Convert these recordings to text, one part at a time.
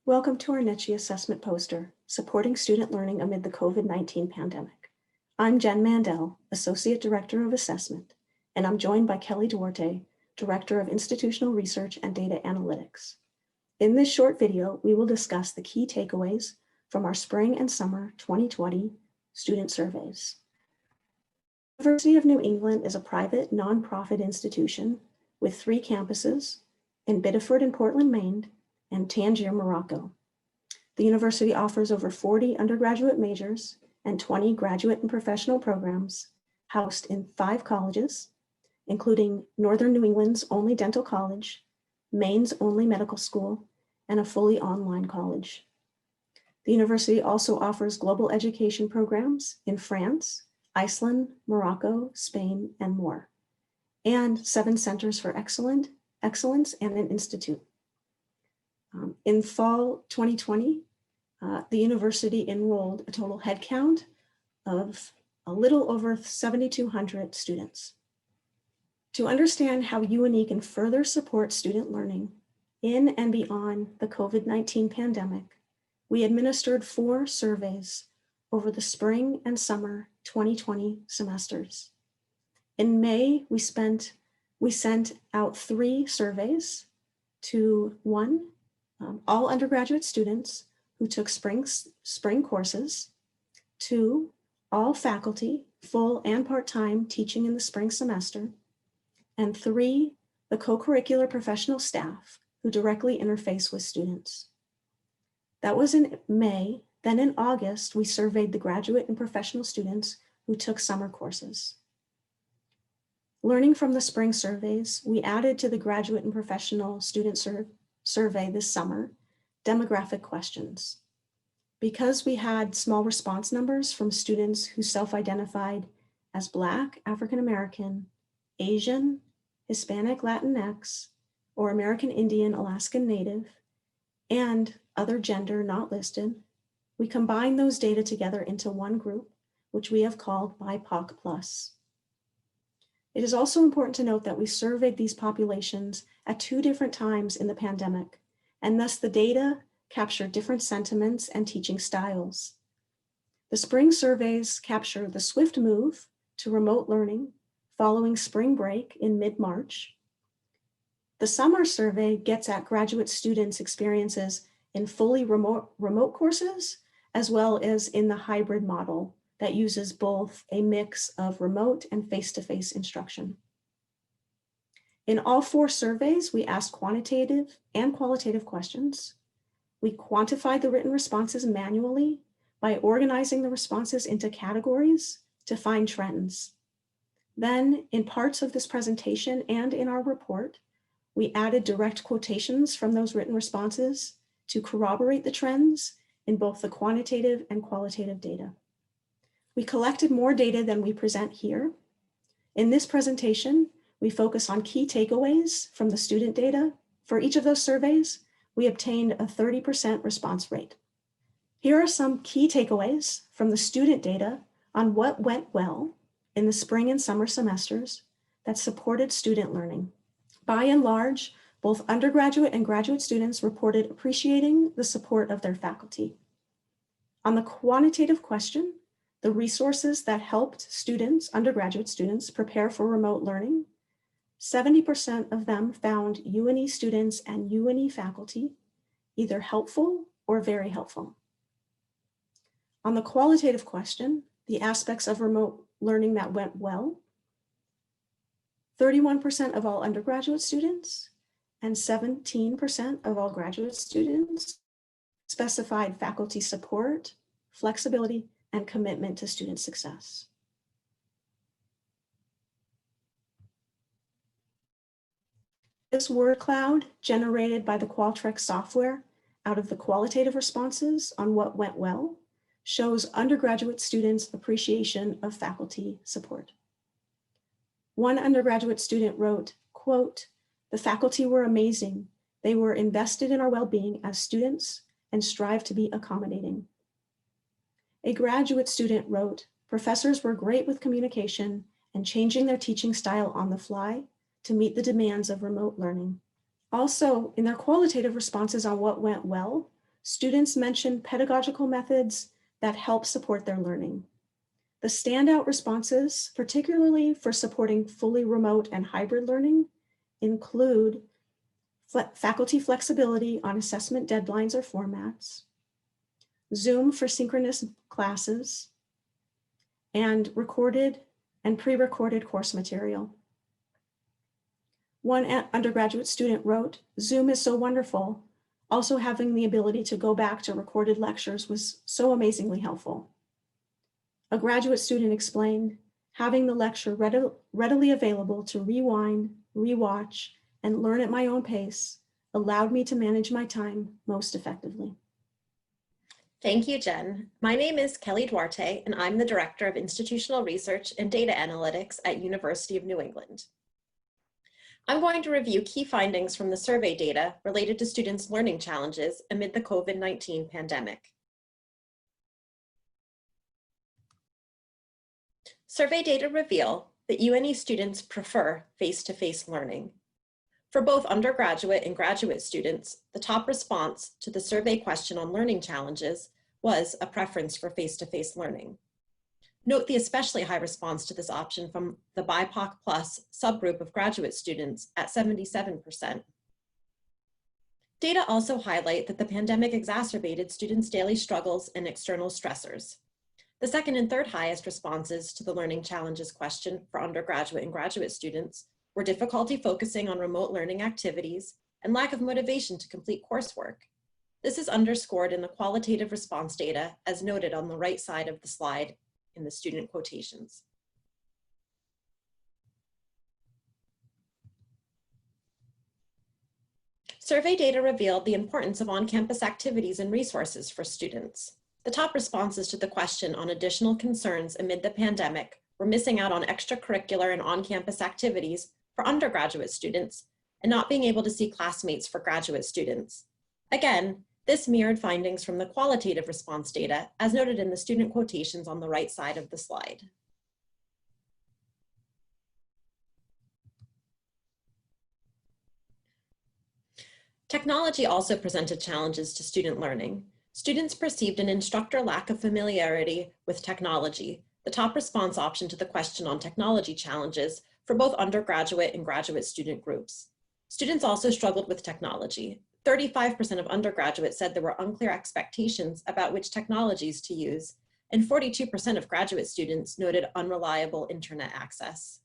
Welcome to our NECHE Assessment Poster, Supporting Student Learning Amid the COVID-19 Pandemic. I'm Jen Mandel, Associate Director of Assessment, and I'm joined by Kelly Duarte, Director of Institutional Research and Data Analytics. In this short video, we will discuss the key takeaways from our spring and summer 2020 student surveys. The University of New England is a private, nonprofit institution with 3 campuses in Biddeford and Portland, Maine, and Tangier, Morocco. The university offers over 40 undergraduate majors and 20 graduate and professional programs housed in 5 colleges, including Northern New England's only dental college, Maine's only medical school, and a fully online college. The university also offers global education programs in France, Iceland, Morocco, Spain, and more, and 7 centers for excellence and an institute. In fall 2020, the university enrolled a total headcount of a little over 7,200 students. To understand how UNE can further support student learning in and beyond the COVID-19 pandemic, we administered 4 surveys over the spring and summer 2020 semesters. In May, we sent out 3 surveys to 1, all undergraduate students who took spring courses, 2, all faculty, full and part-time teaching in the spring semester, and 3, the co-curricular professional staff who directly interface with students. That was in May. Then in August, we surveyed the graduate and professional students who took summer courses. Learning from the spring surveys, we added to the graduate and professional student survey this summer demographic questions. Because we had small response numbers from students who self-identified as Black, African American, Asian, Hispanic, Latinx, or American Indian, Alaskan Native, and other gender not listed, we combined those data together into one group, which we have called BIPOC+. It is also important to note that we surveyed these populations at 2 different times in the pandemic, and thus the data capture different sentiments and teaching styles. The spring surveys capture the swift move to remote learning following spring break in mid-March. The summer survey gets at graduate students' experiences in fully remote courses, as well as in the hybrid model that uses both a mix of remote and face-to-face instruction. In all 4 surveys, we asked quantitative and qualitative questions. We quantified the written responses manually by organizing the responses into categories to find trends. Then, in parts of this presentation and in our report, we added direct quotations from those written responses to corroborate the trends in both the quantitative and qualitative data. We collected more data than we present here. In this presentation, we focus on key takeaways from the student data. For each of those surveys, we obtained a 30% response rate. Here are some key takeaways from the student data on what went well in the spring and summer semesters that supported student learning. By and large, both undergraduate and graduate students reported appreciating the support of their faculty. On the quantitative question, the resources that helped students, undergraduate students, prepare for remote learning, 70% of them found UNE students and UNE faculty either helpful or very helpful. On the qualitative question, the aspects of remote learning that went well, 31% of all undergraduate students and 17% of all graduate students specified faculty support, flexibility, and commitment to student success. This word cloud generated by the Qualtrics software out of the qualitative responses on what went well shows undergraduate students' appreciation of faculty support. One undergraduate student wrote, quote, "The faculty were amazing. They were invested in our well-being as students and strive to be accommodating." A graduate student wrote, "Professors were great with communication and changing their teaching style on the fly to meet the demands of remote learning." Also, in their qualitative responses on what went well, Students mentioned pedagogical methods that help support their learning. The standout responses, particularly for supporting fully remote and hybrid learning, include faculty flexibility on assessment deadlines or formats, Zoom for synchronous classes, and recorded and pre-recorded course material. One undergraduate student wrote, "Zoom is so wonderful. Also having the ability to go back to recorded lectures was so amazingly helpful." A graduate student explained, "Having the lecture readily available to rewind, rewatch, and learn at my own pace allowed me to manage my time most effectively." Thank you, Jen. My name is Kelly Duarte, and I'm the Director of Institutional Research and Data Analytics at University of New England. I'm going to review key findings from the survey data related to students' learning challenges amid the COVID-19 pandemic. Survey data reveal that UNE students prefer face-to-face learning. For both undergraduate and graduate students, the top response to the survey question on learning challenges was a preference for face-to-face learning. Note the especially high response to this option from the BIPOC plus subgroup of graduate students at 77%. Data also highlight that the pandemic exacerbated students' daily struggles and external stressors. The second and third highest responses to the learning challenges question for undergraduate and graduate students were difficulty focusing on remote learning activities and lack of motivation to complete coursework. This is underscored in the qualitative response data as noted on the right side of the slide in the student quotations. Survey data revealed the importance of on-campus activities and resources for students. The top responses to the question on additional concerns amid the pandemic were missing out on extracurricular and on-campus activities for undergraduate students and not being able to see classmates for graduate students. Again, this mirrored findings from the qualitative response data as noted in the student quotations on the right side of the slide. Technology also presented challenges to student learning. Students perceived an instructor lack of familiarity with technology, the top response option to the question on technology challenges for both undergraduate and graduate student groups. Students also struggled with technology. 35% of undergraduates said there were unclear expectations about which technologies to use, and 42% of graduate students noted unreliable internet access.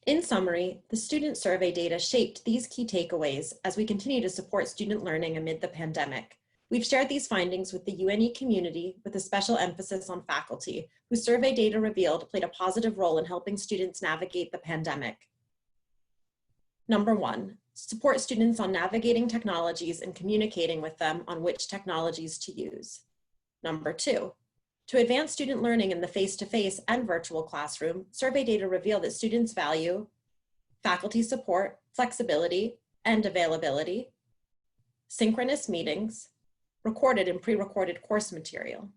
In summary, the student survey data shaped these key takeaways as we continue to support student learning amid the pandemic. We've shared these findings with the UNE community with a special emphasis on faculty, whose survey data revealed played a positive role in helping students navigate the pandemic. Number one, support students on navigating technologies and communicating with them on which technologies to use. Number two, to advance student learning in the face-to-face and virtual classroom, survey data reveal that students value faculty support, flexibility, and availability, synchronous meetings, recorded and pre-recorded course material.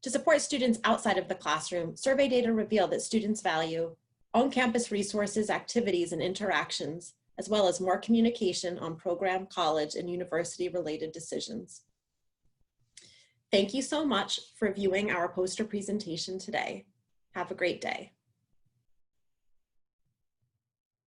To support students outside of the classroom, survey data reveal that students value on-campus resources, activities, and interactions, as well as more communication on program, college, and university-related decisions. Thank you so much for viewing our poster presentation today. Have a great day.